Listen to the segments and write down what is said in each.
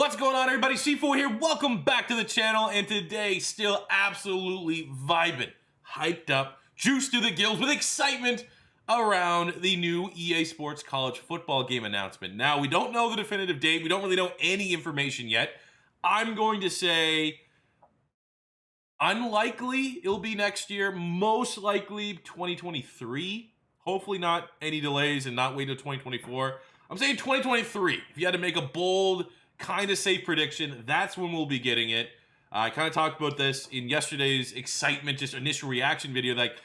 What's going on, everybody? C4 here. Welcome back to the channel, and today still absolutely vibing, hyped up, juiced to the gills with excitement around the new EA Sports college football game announcement. Now, we don't know the definitive date. We don't really know any information yet. I'm going to say unlikely it'll be next year, most likely 2023. Hopefully not any delays and not wait until 2024. I'm saying 2023. If you had to make a bold, kind of safe prediction, that's when we'll be getting it. I kind of talked about this in yesterday's excitement, just initial reaction video. Like,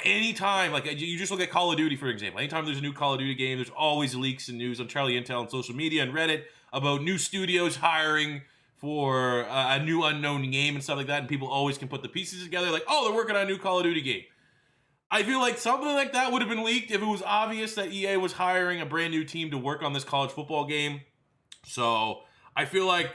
anytime, like you just look at Call of Duty, for example. Anytime there's a new Call of Duty game, there's always leaks and news on Charlie Intel and social media and Reddit about new studios hiring for a new unknown game and stuff like that. And people always can put the pieces together like, oh, they're working on a new Call of Duty game. I feel like something like that would have been leaked if it was obvious that EA was hiring a brand new team to work on this college football game. So I feel like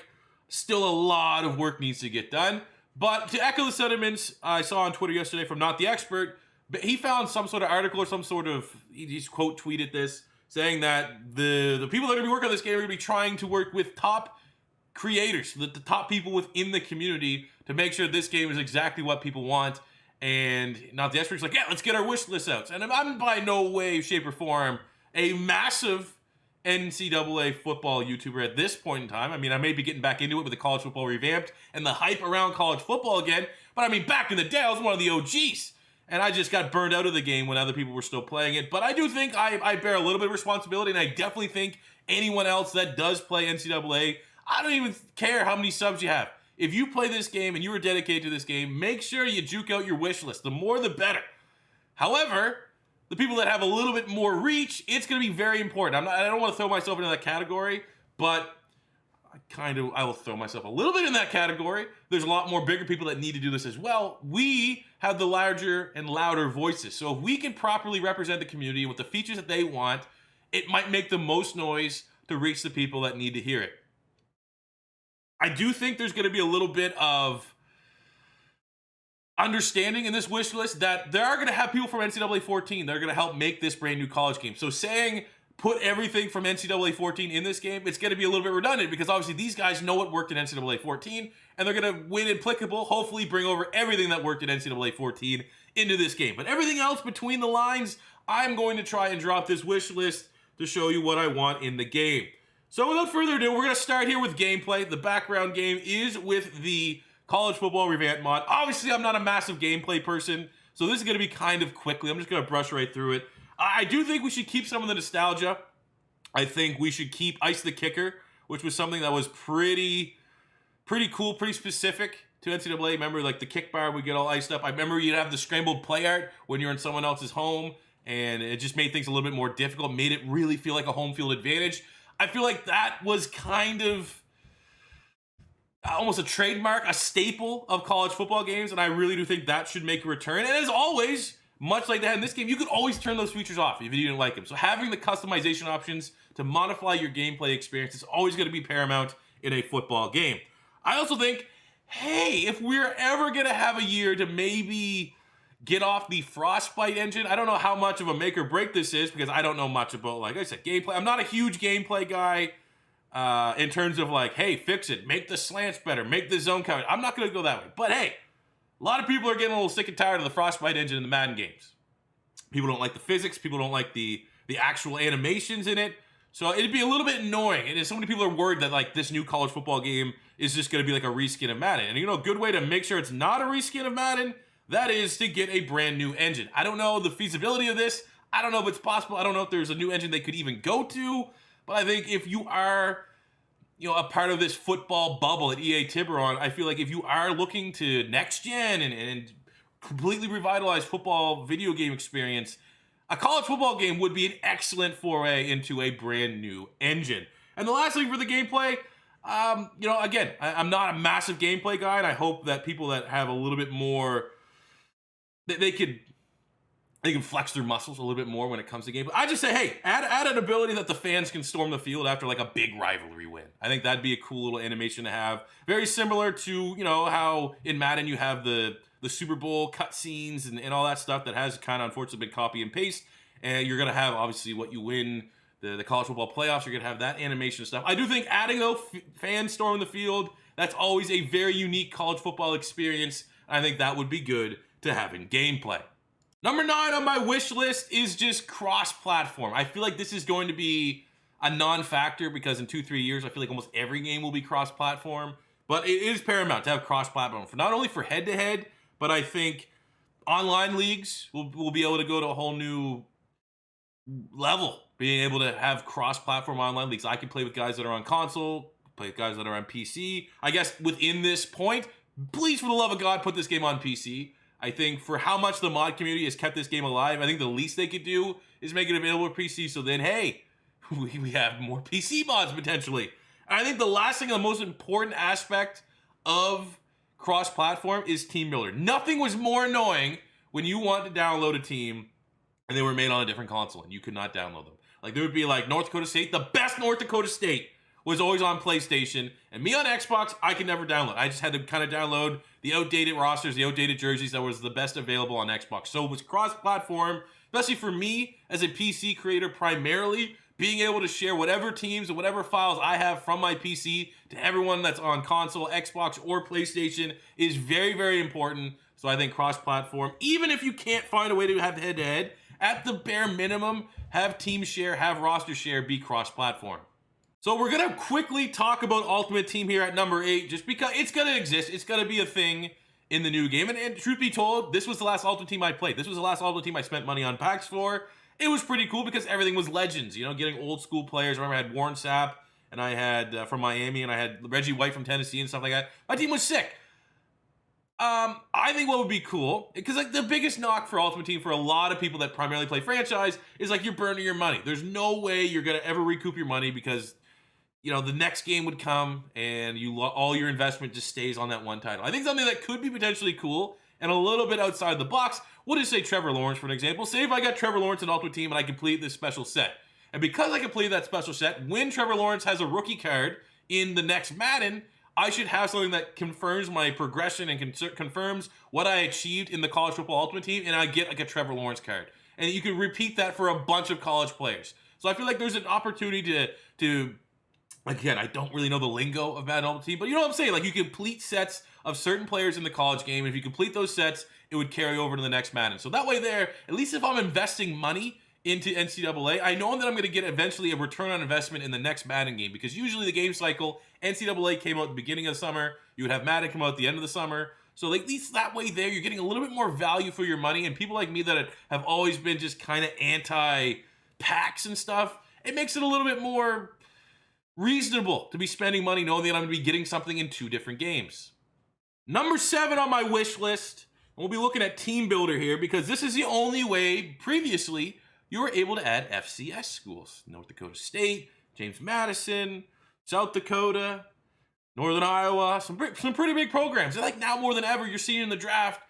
still a lot of work needs to get done. But to echo the sentiments I saw on Twitter yesterday from Not the Expert, but he found some sort of article or some sort of, he just quote tweeted this, saying that the people that are going to be working on this game are going to be trying to work with top creators, the top people within the community to make sure this game is exactly what people want. And Not the Expert's like, yeah, let's get our wish list out. And I'm by no way, shape, or form a massive NCAA football YouTuber at this point in time. I mean, I may be getting back into it with the college football revamped and the hype around college football again. But I mean, back in the day, I was one of the OGs. And I just got burned out of the game when other people were still playing it. But I do think I bear a little bit of responsibility. And I definitely think anyone else that does play NCAA, I don't even care how many subs you have. If you play this game and you are dedicated to this game, make sure you juke out your wish list. The more, the better. However, the people that have a little bit more reach, it's going to be very important. I don't want to throw myself into that category, but I will throw myself a little bit in that category. There's a lot more bigger people that need to do this as well. We have the larger and louder voices. So if we can properly represent the community with the features that they want, it might make the most noise to reach the people that need to hear it. I do think there's going to be a little bit of understanding in this wish list that there are going to have people from NCAA 14 that are going to help make this brand new college game. So saying put everything from NCAA 14 in this game, it's going to be a little bit redundant because obviously these guys know what worked in NCAA 14 and they're going to, when applicable, hopefully bring over everything that worked in NCAA 14 into this game. But everything else between the lines, I'm going to try and drop this wish list to show you what I want in the game. So without further ado, we're going to start here with gameplay. The background game is with the college football revamp mod. Obviously, I'm not a massive gameplay person, so this is going to be kind of quickly. I'm just going to brush right through it. I do think we should keep some of the nostalgia. I think we should keep Ice the Kicker, which was something that was pretty cool, pretty specific to NCAA. Remember, like the kick bar would get all iced up. I remember you'd have the scrambled play art when you're in someone else's home, and it just made things a little bit more difficult, made it really feel like a home field advantage. I feel like that was kind of almost a trademark, a staple of college football games, and I really do think that should make a return. And as always, much like they had in this game, you could always turn those features off if you didn't like them. So having the customization options to modify your gameplay experience is always going to be paramount in a football game. I also think, hey, if we're ever going to have a year to maybe get off the Frostbite engine, I don't know how much of a make or break this is because I don't know much about, like I said, gameplay. I'm not a huge gameplay guy in terms of like, hey, fix it, make the slants better, make the zone count. I'm not going to go that way. But hey, a lot of people are getting a little sick and tired of the Frostbite engine in the Madden games. People don't like the physics. People don't like the actual animations in it. So it'd be a little bit annoying. And so many people are worried that like this new college football game is just going to be like a reskin of Madden. And a good way to make sure it's not a reskin of Madden, that is to get a brand new engine. I don't know the feasibility of this. I don't know if it's possible. I don't know if there's a new engine they could even go to. But I think if you are, a part of this football bubble at EA Tiburon, I feel like if you are looking to next gen and completely revitalize football video game experience, a college football game would be an excellent foray into a brand new engine. And the last thing for the gameplay, again, I'm not a massive gameplay guy, and I hope that people that have a little bit more, they can flex their muscles a little bit more when it comes to gameplay. I just say, hey, add an ability that the fans can storm the field after like a big rivalry win. I think that'd be a cool little animation to have. Very similar to, how in Madden you have the Super Bowl cutscenes and all that stuff that has kind of unfortunately been copy and paste. And you're going to have, obviously, what you win the college football playoffs. You're going to have that animation stuff. I do think adding, though, fans storming the field, that's always a very unique college football experience. I think that would be good to have in gameplay. Number 9 on my wish list is just cross-platform. I feel like this is going to be a non-factor because in 2-3 years, I feel like almost every game will be cross-platform. But it is paramount to have cross-platform, for not only for head-to-head, but I think online leagues will be able to go to a whole new level, being able to have cross-platform online leagues. I can play with guys that are on console, play with guys that are on PC. I guess within this point, please, for the love of God, put this game on PC. I think for how much the mod community has kept this game alive, I think the least they could do is make it available for PC. So then, hey, we have more PC mods potentially. And I think the last thing, the most important aspect of cross-platform is team builder. Nothing was more annoying when you want to download a team and they were made on a different console and you could not download them. Like there would be like North Dakota State, the best North Dakota State was always on PlayStation, and me on Xbox, I could never download. I just had to kind of download the outdated rosters, the outdated jerseys that was the best available on Xbox. So it was cross-platform, especially for me as a PC creator primarily, being able to share whatever teams and whatever files I have from my PC to everyone that's on console, Xbox, or PlayStation is very, very important. So I think cross-platform, even if you can't find a way to have head-to-head, at the bare minimum, have team share, have roster share, be cross-platform. So we're going to quickly talk about Ultimate Team here at number 8, just because it's going to exist. It's going to be a thing in the new game. And truth be told, this was the last Ultimate Team I played. This was the last Ultimate Team I spent money on packs for. It was pretty cool because everything was legends, you know, getting old school players. I remember I had Warren Sapp, and I had from Miami, and I had Reggie White from Tennessee and stuff like that. My team was sick. I think what would be cool, because like the biggest knock for Ultimate Team for a lot of people that primarily play franchise is like you're burning your money. There's no way you're going to ever recoup your money because you know, the next game would come and all your investment just stays on that one title. I think something that could be potentially cool and a little bit outside the box, we'll just say Trevor Lawrence for an example. Say if I got Trevor Lawrence in Ultimate Team and I complete this special set. And because I complete that special set, when Trevor Lawrence has a rookie card in the next Madden, I should have something that confirms my progression and confirms what I achieved in the college football Ultimate Team, and I get like a Trevor Lawrence card. And you can repeat that for a bunch of college players. So I feel like there's an opportunity to again, I don't really know the lingo of Madden Ultimate Team, but you know what I'm saying? Like, you complete sets of certain players in the college game. If you complete those sets, it would carry over to the next Madden. So that way there, at least if I'm investing money into NCAA, I know that I'm going to get eventually a return on investment in the next Madden game, because usually the game cycle, NCAA came out at the beginning of the summer, you would have Madden come out at the end of the summer. So at least that way there, you're getting a little bit more value for your money. And people like me that have always been just kind of anti-packs and stuff, it makes it a little bit more reasonable to be spending money knowing that I'm going to be getting something in 2 different games. Number 7 on my wish list, we'll be looking at Team Builder here, because this is the only way previously you were able to add FCS schools. North Dakota State, James Madison, South Dakota, Northern Iowa, some pretty big programs. And like now more than ever, you're seeing in the draft,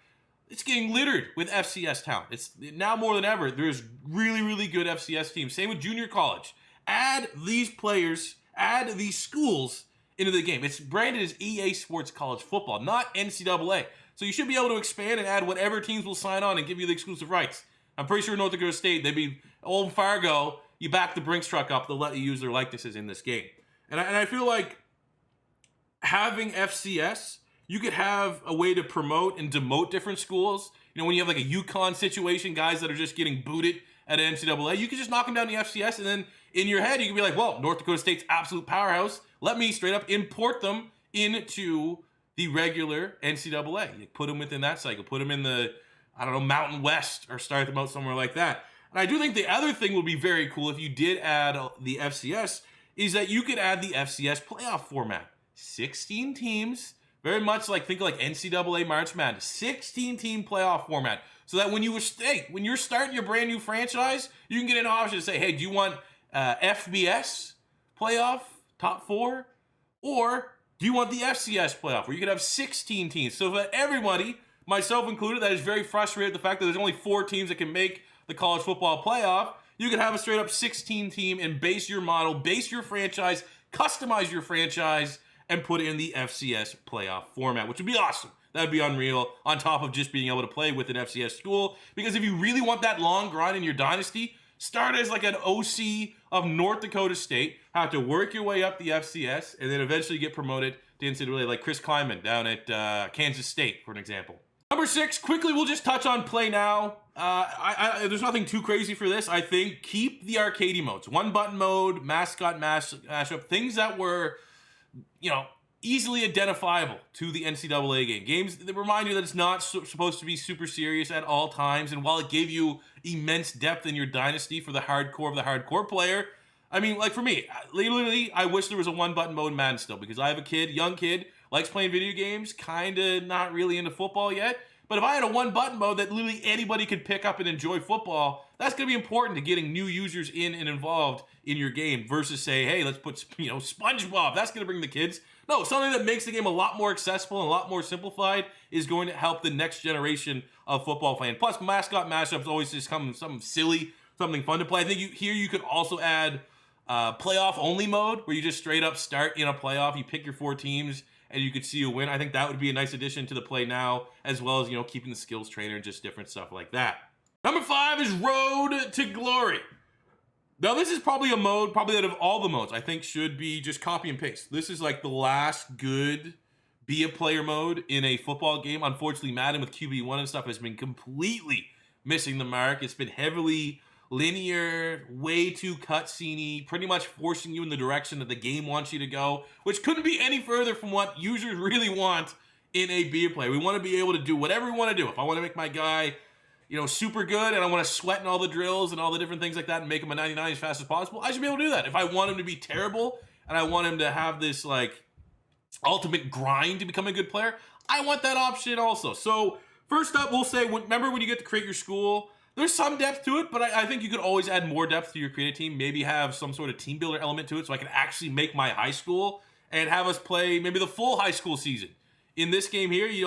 it's getting littered with FCS talent. It's now more than ever, there's really, really good FCS teams. Same with junior college. Add these players, add these schools into the game. It's branded as EA Sports College Football, not NCAA. So you should be able to expand and add whatever teams will sign on and give you the exclusive rights. I'm pretty sure North Dakota State, they'd be old Fargo, you back the Brinks truck up, they'll let you use their likenesses in this game. And I feel like having FCS, you could have a way to promote and demote different schools. You know, when you have like a UConn situation, guys that are just getting booted at NCAA, you could just knock them down the FCS, and then in your head, you can be like, well, North Dakota State's absolute powerhouse. Let me straight up import them into the regular NCAA. You put them within that cycle. Put them in the, I don't know, Mountain West, or start them out somewhere like that. And I do think the other thing would be very cool if you did add the FCS is that you could add the FCS playoff format. 16 teams, very much like, think like NCAA March Madness. 16-team playoff format. So that when you're starting your brand new franchise, you can get an option to say, hey, do you want FBS playoff, top 4? Or do you want the FCS playoff, where you could have 16 teams? So that everybody, myself included, that is very frustrated with the fact that there's only 4 teams that can make the college football playoff, you could have a straight up 16 team and base your model, base your franchise, customize your franchise, and put it in the FCS playoff format, which would be awesome. That would be unreal, on top of just being able to play with an FCS school. Because if you really want that long grind in your dynasty, Start as like an OC of North Dakota State, have to work your way up the FCS, and then eventually get promoted to NCAA, like Chris Kleiman down at Kansas State, for an example. Number 6, quickly, we'll just touch on Play Now. There's nothing too crazy for this. I think keep the arcadey modes. One button mode, mascot mashup, things that were, easily identifiable to the NCAA game. Games that remind you that it's not supposed to be super serious at all times. And while it gave you immense depth in your dynasty for the hardcore of the hardcore player, I mean, like for me, literally, I wish there was a one button mode in Madden still, because I have a young kid, likes playing video games, kind of not really into football yet. But if I had a one button mode that literally anybody could pick up and enjoy football, that's going to be important to getting new users in and involved in your game versus say, hey, let's put, SpongeBob. That's going to bring the kids. No, something that makes the game a lot more accessible and a lot more simplified is going to help the next generation of football fans. Plus, mascot mashups always just come something silly, something fun to play. I think you could also add playoff only mode where you just straight up start in a playoff. You pick your 4 teams and you could see a win. I think that would be a nice addition to the Play Now, as well as, keeping the skills trainer and just different stuff like that. Number 5 is Road to Glory. Now, this is probably a mode, out of all the modes, I think should be just copy and paste. This is like the last good be a player mode in a football game. Unfortunately, Madden with QB1 and stuff has been completely missing the mark. It's been heavily linear, way too cutscene-y, pretty much forcing you in the direction that the game wants you to go, which couldn't be any further from what users really want in a be a player. We want to be able to do whatever we want to do. If I want to make my guy super good, and I want to sweat in all the drills and all the different things like that and make him a 99 as fast as possible, I should be able to do that. If I want him to be terrible and I want him to have this ultimate grind to become a good player, I want that option also. So first up, we'll say, remember when you get to create your school, there's some depth to it, but I think you could always add more depth to your creative team. Maybe have some sort of team builder element to it so I can actually make my high school and have us play maybe the full high school season. In this game here, you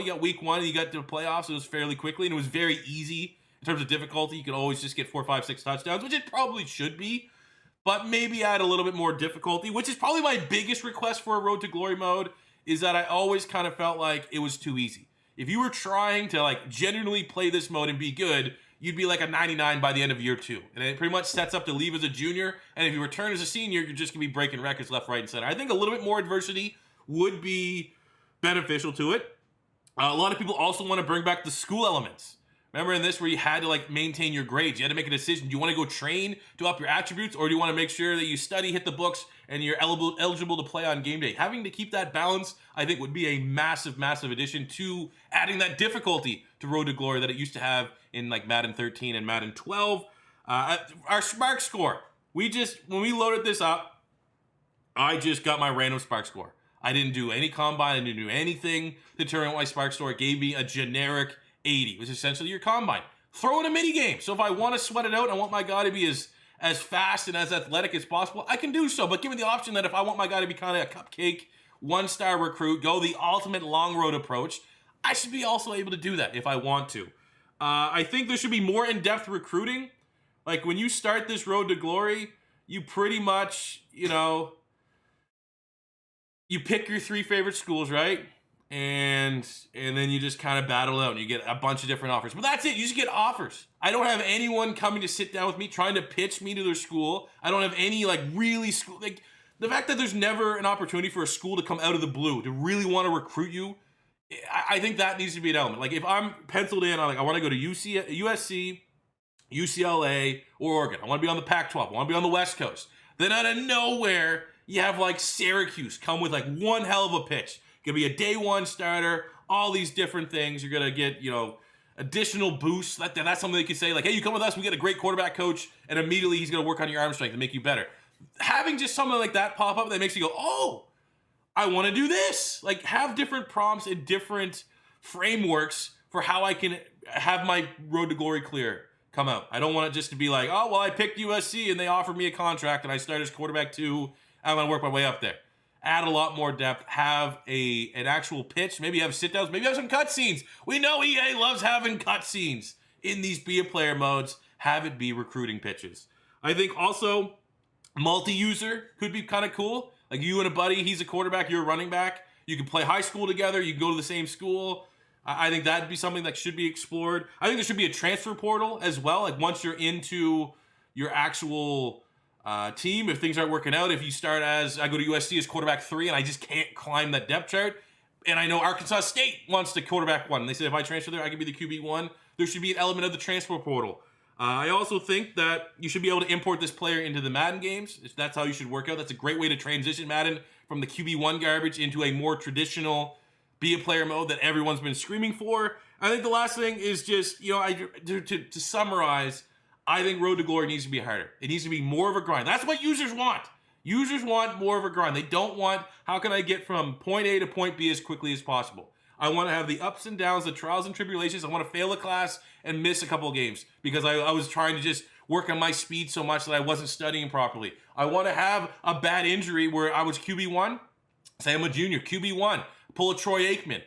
got week 1 and you got to the playoffs. It was fairly quickly and it was very easy in terms of difficulty. You could always just get 4, 5, 6 touchdowns, which it probably should be, but maybe add a little bit more difficulty, which is probably my biggest request for a Road to Glory mode, is that I always kind of felt like it was too easy. If you were trying to genuinely play this mode and be good, you'd be like a 99 by the end of year 2. And it pretty much sets up to leave as a junior. And if you return as a senior, you're just going to be breaking records left, right, and center. I think a little bit more adversity would be beneficial to it. A lot of people also want to bring back the school elements. Remember in this where you had to maintain your grades? You had to make a decision. Do you want to go train to up your attributes, or do you want to make sure that you study, hit the books, and you're eligible to play on game day? Having to keep that balance, I think, would be a massive, massive addition to adding that difficulty to Road to Glory that it used to have in Madden 13 and Madden 12. Our Spark score. When we loaded this up, I just got my random Spark score. I didn't do any combine. I didn't do anything to determine my Spark score. It gave me a generic 80, which is essentially your combine. Throw in a mini game. So if I want to sweat it out and I want my guy to be as fast and as athletic as possible, I can do so. But give me the option that if I want my guy to be kind of a cupcake, 1-star recruit, go the ultimate long road approach, I should be also able to do that if I want to. I think there should be more in-depth recruiting. When you start this Road to Glory, you pretty much, you pick your 3 favorite schools, right? And then you just kind of battle out and you get a bunch of different offers. But that's it. You just get offers. I don't have anyone coming to sit down with me trying to pitch me to their school. I don't have any really school. The fact that there's never an opportunity for a school to come out of the blue to really want to recruit you, I think that needs to be an element. If I'm penciled in on I want to go to USC, UCLA, or Oregon. I want to be on the Pac-12. I want to be on the West Coast. Then out of nowhere, you have Syracuse come with one hell of a pitch. Gonna be a day 1 starter, all these different things. You're gonna get, additional boosts. That's something they could say, hey, you come with us, we get a great quarterback coach, and immediately he's gonna work on your arm strength and make you better. Having just something like that pop up that makes you go, oh, I want to do this. Have different prompts and different frameworks for how I can have my Road to Glory clear come out. I don't want it just to be oh, well, I picked USC and they offered me a contract and I started as quarterback 2. I'm going to work my way up there. Add a lot more depth. Have an actual pitch. Maybe have sit-downs. Maybe have some cutscenes. We know EA loves having cutscenes in these be-a-player modes. Have it be recruiting pitches. I think also multi-user could be kind of cool. You and a buddy, he's a quarterback, you're a running back. You can play high school together. You can go to the same school. I think that'd be something that should be explored. I think there should be a transfer portal as well. Once you're into your actual team if things aren't working out. If you start as, I go to USC as quarterback 3 and I just can't climb that depth chart, and I know Arkansas State wants the quarterback 1. They said if I transfer there, I can be the QB1. There should be an element of the transfer portal. I also think that you should be able to import this player into the Madden games. That's how you should work out. That's a great way to transition Madden from the QB1 garbage into a more traditional be a player mode that everyone's been screaming for. I think the last thing is just, to summarize, I think Road to Glory needs to be harder. It needs to be more of a grind. That's what users want. Users want more of a grind. They don't want, how can I get from point A to point B as quickly as possible? I want to have the ups and downs, the trials and tribulations. I want to fail a class and miss a couple of games because I was trying to just work on my speed so much that I wasn't studying properly. I want to have a bad injury where I was QB1. Say I'm a junior, QB1. Pull a Troy Aikman.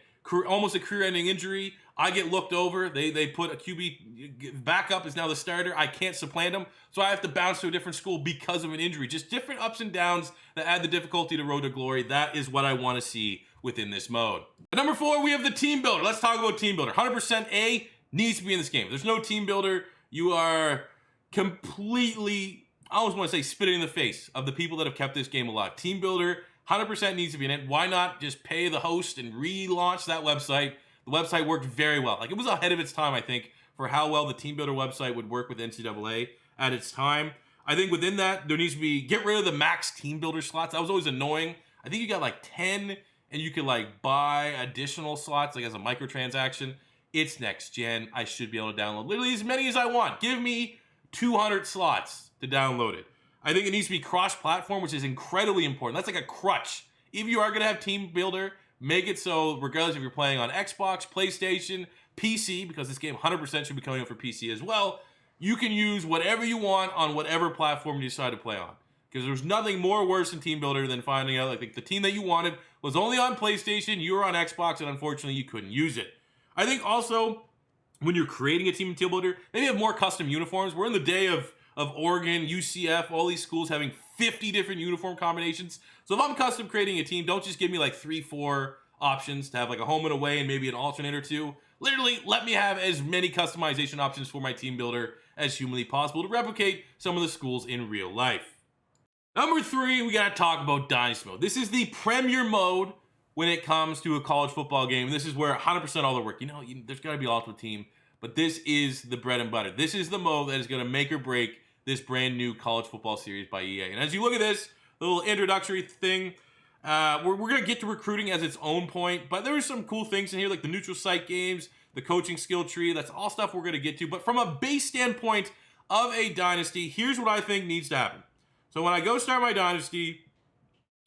Almost a career-ending injury. I get looked over. They put a QB backup is now the starter. I can't supplant him. So I have to bounce to a different school because of an injury. Just different ups and downs that add the difficulty to Road to Glory. That is what I want to see within this mode. At number 4, we have the Team Builder. Let's talk about Team Builder. 100% A needs to be in this game. If there's no Team Builder, you are completely, I always want to say, spitting in the face of the people that have kept this game alive. Team Builder, 100% needs to be in it. Why not just pay the host and relaunch that website? The website worked very well. Like, it was ahead of its time, I think, for how well the Team Builder website would work with NCAA at its time. I think within that, there needs to be, get rid of the max Team Builder slots. That was always annoying. I think you got like 10 and you could like buy additional slots like as a microtransaction. It's next gen. I should be able to download literally as many as I want. Give me 200 slots to download it. I think it needs to be cross-platform, which is incredibly important. That's like a crutch. If you are going to have Team Builder, make it so regardless if you're playing on Xbox, PlayStation, PC, because this game 100% should be coming out for PC as well, you can use whatever you want on whatever platform you decide to play on. Because there's nothing more worse than Team Builder than finding out like the team that you wanted was only on PlayStation, you were on Xbox, and unfortunately you couldn't use it. I think also when you're creating a team in Team Builder, maybe have more custom uniforms. We're in the day of Oregon, UCF, all these schools having 50 different uniform combinations. So if I'm custom creating a team, don't just give me like 3-4 options to have like a home and away and maybe an alternate or two. Literally, let me have as many customization options for my Team Builder as humanly possible to replicate some of the schools in real life. Number 3, we gotta talk about Dynasty Mode. This is the premier mode when it comes to a college football game. This is where 100% all the work. There's gotta be Ultimate Team, but this is the bread and butter. This is the mode that is gonna make or break this brand new college football series by EA. And as you look at this little introductory thing, we're gonna get to recruiting as its own point, but there are some cool things in here like the neutral site games, the coaching skill tree. That's all stuff we're gonna get to. But from a base standpoint of a dynasty, here's what I think needs to happen. So when I go start my dynasty,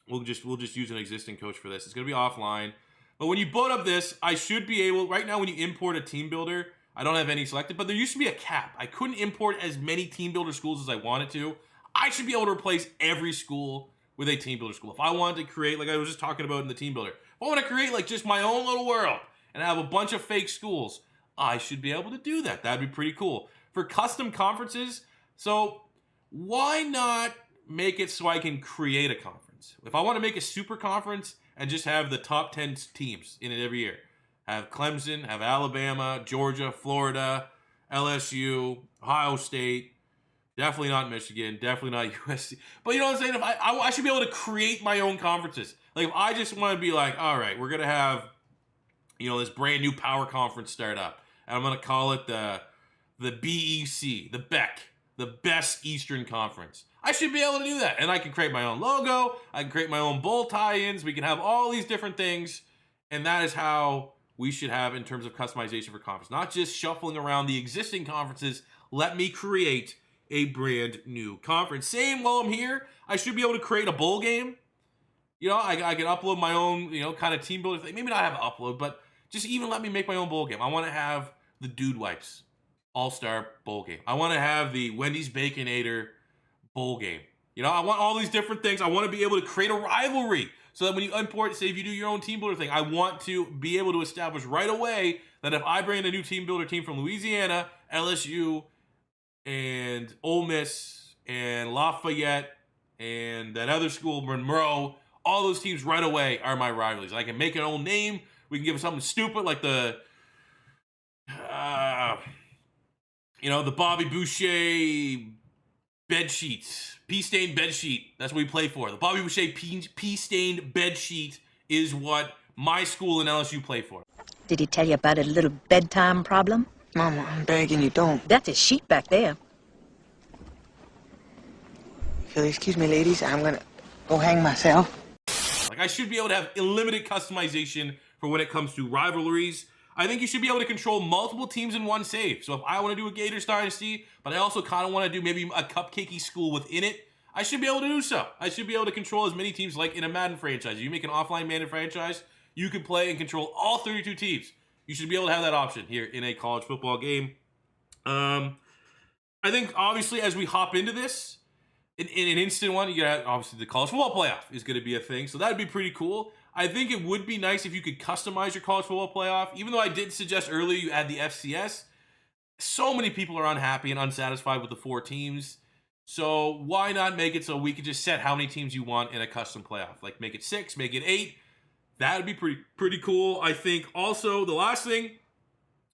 we'll just use an existing coach for this. It's gonna be offline. But when you boot up this, I should be able, right now when you import a team builder, I don't have any selected, but there used to be a cap. I couldn't import as many team builder schools as I wanted to. I should be able to replace every school with a team builder school. If I wanted to create, like I was just talking about in the team builder, if I want to create like just my own little world and have a bunch of fake schools, I should be able to do that. That'd be pretty cool. For custom conferences, so why not make it so I can create a conference? If I want to make a super conference and just have the top 10 teams in it every year, have Clemson, have Alabama, Georgia, Florida, LSU, Ohio State, definitely not Michigan, definitely not USC. But you know what I'm saying? If I should be able to create my own conferences. Like if I just want to be like, all right, we're gonna have, this brand new power conference start up, and I'm gonna call it the BEC, the BEC, the Best Eastern Conference. I should be able to do that, and I can create my own logo. I can create my own bowl tie-ins. We can have all these different things, and that is how we should have in terms of customization for conference, not just shuffling around the existing conferences. Let me create a brand new conference. Same while I'm here, I should be able to create a bowl game. I can upload my own, kind of team builder thing. Maybe not have an upload, but just even let me make my own bowl game. I want to have the Dude Wipes All-Star Bowl game. I want to have the Wendy's Baconator Bowl game. I want all these different things. I want to be able to create a rivalry so that when you import, say if you do your own team builder thing, I want to be able to establish right away that if I bring in a new team builder team from Louisiana, LSU, and Ole Miss, and Lafayette, and that other school, Monroe, all those teams right away are my rivalries. I can make an old name. We can give it something stupid like the Bobby Boucher bed sheets, pea-stained bed sheet. That's what we play for. The Bobby Boucher pea-stained bed sheet is what my school and LSU play for. Did he tell you about a little bedtime problem? Mama, I'm begging you, don't. That's his sheet back there. If you'll excuse me, ladies, I'm gonna go hang myself. Like, I should be able to have unlimited customization for when it comes to rivalries. I think you should be able to control multiple teams in one save. So if I want to do a Gators Dynasty, but I also kind of want to do maybe a cupcakey school within it, I should be able to do so. I should be able to control as many teams like in a Madden franchise. You make an offline Madden franchise, you can play and control all 32 teams. You should be able to have that option here in a college football game. I think, obviously, as we hop into this, in an instant one, you got obviously the college football playoff is going to be a thing. So that would be pretty cool. I think it would be nice if you could customize your college football playoff. Even though I did suggest earlier you add the FCS, so many people are unhappy and unsatisfied with the 4 teams. So why not make it so we could just set how many teams you want in a custom playoff? Like make it 6, make it 8. That would be pretty cool. I think also the last thing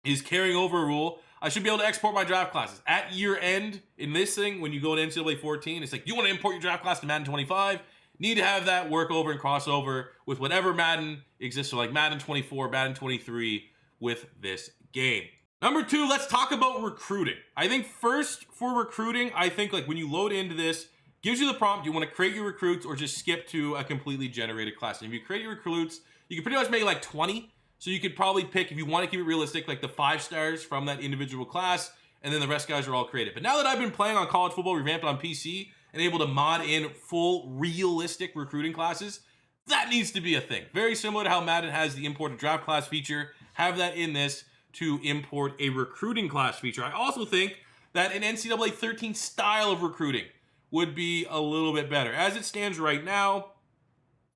is carrying over a rule. I should be able to export my draft classes. At year end in this thing, when you go to NCAA 14, it's like, you want to import your draft class to Madden 25? Need to have that work over and crossover with whatever Madden exists. So like Madden 24, Madden 23 with this game. Number 2, let's talk about recruiting. I think first for recruiting, I think like when you load into this, gives you the prompt, you want to create your recruits or just skip to a completely generated class. And if you create your recruits, you can pretty much make like 20. So you could probably pick, if you want to keep it realistic, like the 5 stars from that individual class, and then the rest guys are all created. But now that I've been playing on college football revamped on PC and able to mod in full realistic recruiting classes, that needs to be a thing. Very similar to how Madden has the import a draft class feature, have that in this to import a recruiting class feature. I also think that an NCAA 13 style of recruiting would be a little bit better. As it stands right now,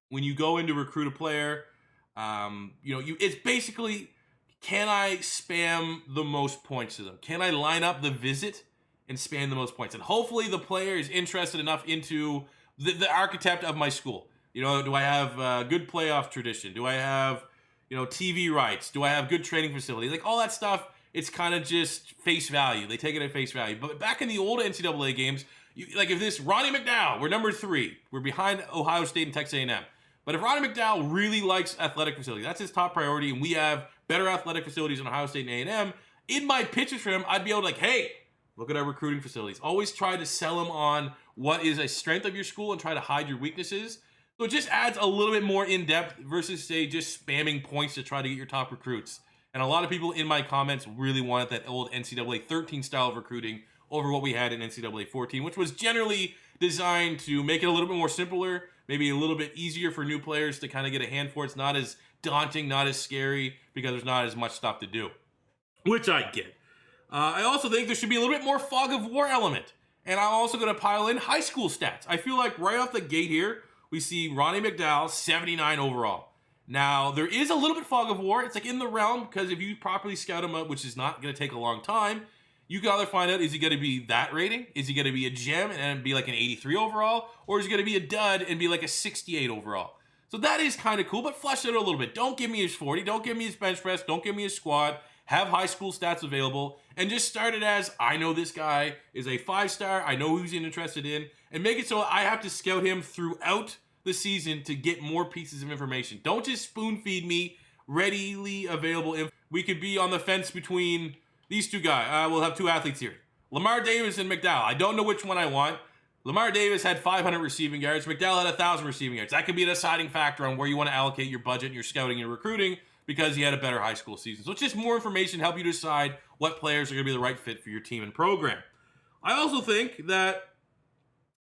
when you go into recruit a player, it's basically, can I spam the most points to them? Can I line up the visit and spam the most points? And hopefully the player is interested enough into the architect of my school. Do I have good playoff tradition? Do I have, TV rights? Do I have good training facilities? Like all that stuff, it's kind of just face value. They take it at face value. But back in the old NCAA games, like if this Ronnie McDowell, we're number 3. We're behind Ohio State and Texas A&M. But if Ronnie McDowell really likes athletic facilities, that's his top priority, and we have better athletic facilities in Ohio State and A&M, in my pitches for him, I'd be able to hey, look at our recruiting facilities. Always try to sell him on what is a strength of your school and try to hide your weaknesses. So it just adds a little bit more in-depth versus, say, just spamming points to try to get your top recruits. And a lot of people in my comments really wanted that old NCAA 13 style of recruiting over what we had in NCAA 14, which was generally designed to make it a little bit more simpler, maybe a little bit easier for new players to kind of get a hand for. It's not as daunting, not as scary, because there's not as much stuff to do, which I get. I also think there should be a little bit more fog of war element. And I'm also going to pile in high school stats. I feel like right off the gate here, we see Ronnie McDowell, 79 overall. Now, there is a little bit fog of war. It's like in the realm, because if you properly scout him up, which is not going to take a long time, you can either find out, is he going to be that rating? Is he going to be a gem and be like an 83 overall? Or is he going to be a dud and be like a 68 overall? So that is kind of cool, but flesh it out a little bit. Don't give me his 40. Don't give me his bench press. Don't give me his squat. Have high school stats available. And just start it as, I know this guy is a 5-star. I know who he's interested in. And make it so I have to scout him throughout the season to get more pieces of information. Don't just spoon feed me readily available. We could be on the fence between these 2 guys. We'll have 2 athletes here. Lamar Davis and McDowell. I don't know which one I want. Lamar Davis had 500 receiving yards. McDowell had 1,000 receiving yards. That could be a deciding factor on where you want to allocate your budget, your scouting, and recruiting, because he had a better high school season. So it's just more information to help you decide what players are going to be the right fit for your team and program. I also think that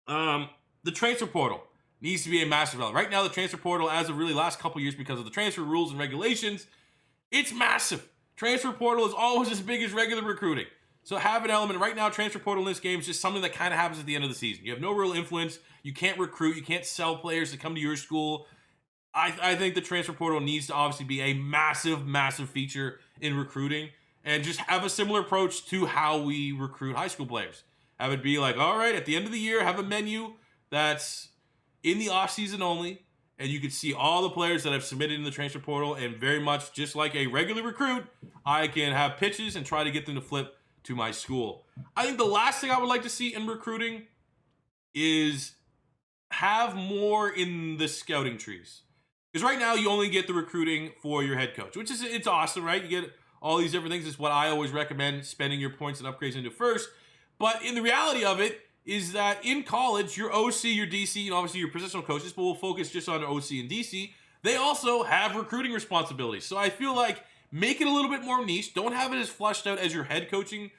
the transfer portal needs to be a massive element. Right now, the transfer portal, as of really last couple years, because of the transfer rules and regulations, it's massive. Transfer portal is always as big as regular recruiting. So have an element. Right now, transfer portal in this game is just something that kind of happens at the end of the season. You have no real influence. You can't recruit. You can't sell players to come to your school. I think the transfer portal needs to obviously be a massive, massive feature in recruiting, and just have a similar approach to how we recruit high school players. Have it be like, all right, at the end of the year, have a menu that's in the off season only, and you can see all the players that have submitted in the transfer portal, and very much just like a regular recruit, I can have pitches and try to get them to flip to my school. I think the last thing I would like to see in recruiting is have more in the scouting trees. Because right now you only get the recruiting for your head coach, which is, it's awesome, right? You get all these different things. It's what I always recommend spending your points and upgrades into first. But in the reality of it is that in college, your OC, your DC, and obviously your positional coaches, but we'll focus just on OC and DC, they also have recruiting responsibilities. So I feel like make it a little bit more niche. Don't have it as fleshed out as your head coaching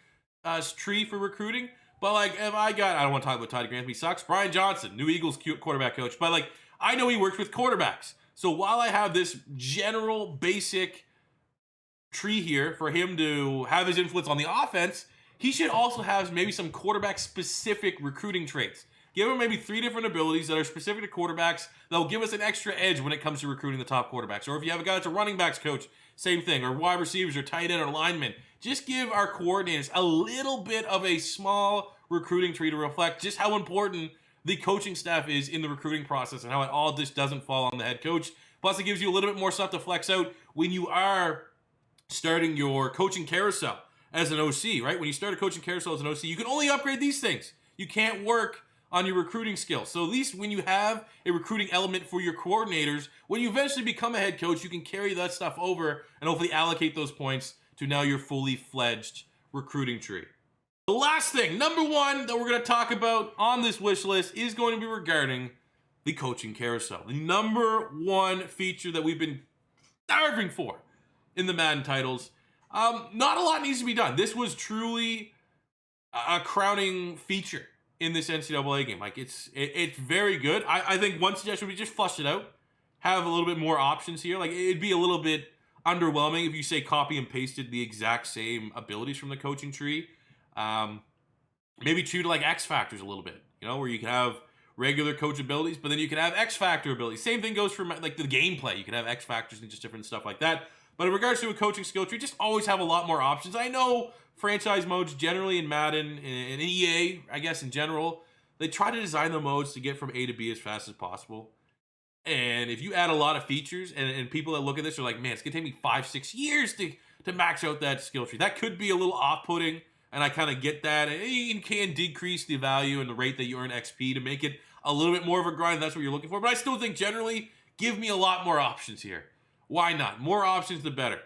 tree for recruiting. But like, if I don't want to talk about Todd Grant, he sucks. Brian Johnson, new Eagles quarterback coach. But like, I know he works with quarterbacks. So while I have this general basic tree here for him to have his influence on the offense, he should also have maybe some quarterback specific recruiting traits. Give him maybe 3 different abilities that are specific to quarterbacks that will give us an extra edge when it comes to recruiting the top quarterbacks. Or if you have a guy that's a running backs coach, same thing. Or wide receivers or tight end or linemen. Just give our coordinators a little bit of a small recruiting tree to reflect just how important the coaching staff is in the recruiting process and how it all just doesn't fall on the head coach. Plus, it gives you a little bit more stuff to flex out when you are starting your coaching carousel as an OC, right? When you start a coaching carousel as an OC, you can only upgrade these things. You can't work on your recruiting skills. So at least when you have a recruiting element for your coordinators, when you eventually become a head coach, you can carry that stuff over and hopefully allocate those points to now your fully fledged recruiting tree. The last thing, number 1, that we're going to talk about on this wish list is going to be regarding the coaching carousel. The number 1 feature that we've been starving for in the Madden titles. Not a lot needs to be done. This was truly a crowning feature in this NCAA game. Like, it's very good. I think one suggestion would be just flush it out. Have a little bit more options here. Like, it'd be a little bit underwhelming if you say copy and pasted the exact same abilities from the coaching tree. Maybe treat it like X factors a little bit, you know, where you can have regular coach abilities, but then you can have X factor abilities. Same thing goes for like the gameplay. You can have X factors and just different stuff like that. But in regards to a coaching skill tree, just always have a lot more options. I know franchise modes generally in Madden and EA, I guess in general, they try to design the modes to get from A to B as fast as possible. And if you add a lot of features and people that look at this are like, man, it's gonna take me 5-6 years to max out that skill tree. That could be a little off-putting, and I kind of get that. And you can decrease the value and the rate that you earn XP to make it a little bit more of a grind. That's what you're looking for. But I still think generally, give me a lot more options here. Why not? More options, the better.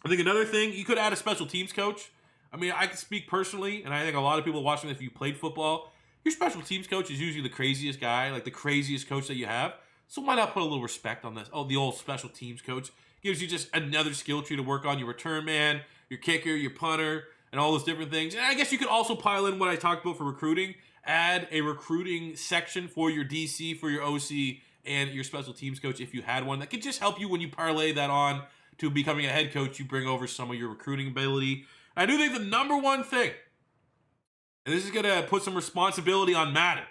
I think another thing, you could add a special teams coach. I mean, I can speak personally, and I think a lot of people watching, if you played football, your special teams coach is usually the craziest guy, like the craziest coach that you have. So why not put a little respect on this? Oh, the old special teams coach gives you just another skill tree to work on. Your return man, your kicker, your punter, and all those different things. And I guess you could also pile in what I talked about for recruiting. Add a recruiting section for your DC, for your OC, and your special teams coach if you had one. That could just help you when you parlay that on to becoming a head coach. You bring over some of your recruiting ability. I do think the number 1 thing, and this is going to put some responsibility on Madden.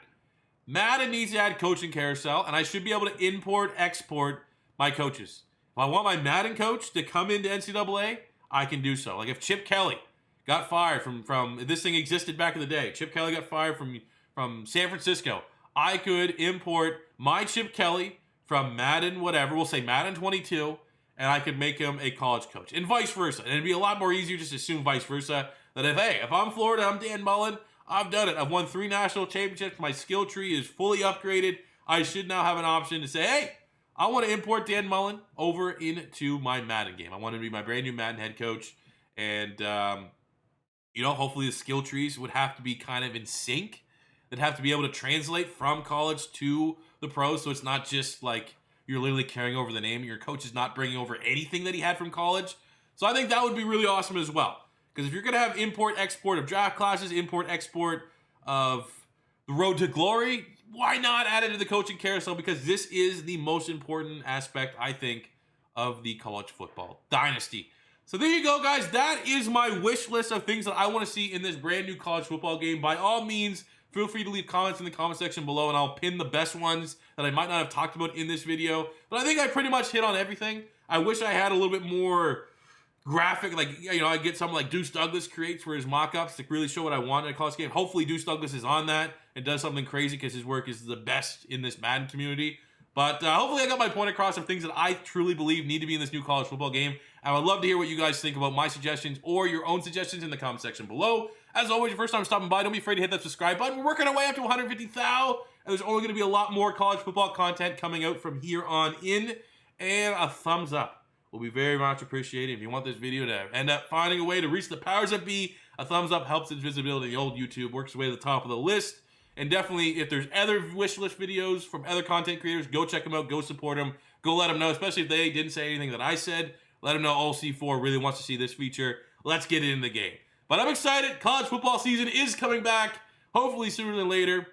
Madden needs to add coaching carousel, and I should be able to import, export my coaches. If I want my Madden coach to come into NCAA, I can do so. Like if Chip Kelly got fired from this thing existed back in the day. Chip Kelly got fired from San Francisco. I could import my Chip Kelly from Madden whatever, we'll say Madden 22, and I could make him a college coach, and vice versa. And it'd be a lot more easier just to assume vice versa, that if I'm Florida, I'm Dan Mullen, I've done it. I've won 3 national championships. My skill tree is fully upgraded. I should now have an option to say, hey, I want to import Dan Mullen over into my Madden game. I want him to be my brand new Madden head coach. And, hopefully the skill trees would have to be kind of in sync. They'd have to be able to translate from college to the pros. So it's not just like you're literally carrying over the name and your coach is not bringing over anything that he had from college. So I think that would be really awesome as well. Because if you're going to have import-export of draft classes, import-export of the road to glory, why not add it to the coaching carousel? Because this is the most important aspect, I think, of the college football dynasty. So there you go, guys. That is my wish list of things that I want to see in this brand new college football game. By all means, feel free to leave comments in the comment section below, and I'll pin the best ones that I might not have talked about in this video. But I think I pretty much hit on everything. I wish I had a little bit more graphic, like, I get something like Deuce Douglas creates for his mock-ups to really show what I want in a college game. Hopefully Deuce Douglas is on that and does something crazy because his work is the best in this Madden community. But hopefully I got my point across of things that I truly believe need to be in this new college football game. I would love to hear what you guys think about my suggestions or your own suggestions in the comment section below. As always, your first time stopping by, don't be afraid to hit that subscribe button. We're working our way up to 150,000, and there's only going to be a lot more college football content coming out from here on in. And a thumbs up will be very much appreciated. If you want this video to end up finding a way to reach the powers that be, a thumbs up helps its visibility. The old YouTube works its way to the top of the list. And definitely, if there's other wish list videos from other content creators, go check them out, go support them, go let them know, especially if they didn't say anything that I said. Let them know OC4 really wants to see this feature. Let's get it in the game. But I'm excited. College football season is coming back, hopefully sooner than later.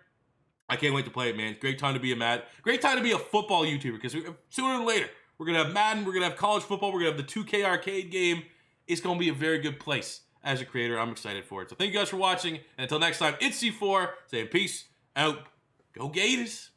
I can't wait to play it, man. It's a great time to be great time to be a football YouTuber, because sooner than later, we're going to have Madden, we're going to have college football, we're going to have the 2K arcade game. It's going to be a very good place as a creator. I'm excited for it. So thank you guys for watching, and until next time, it's C4 saying peace out. Go Gators.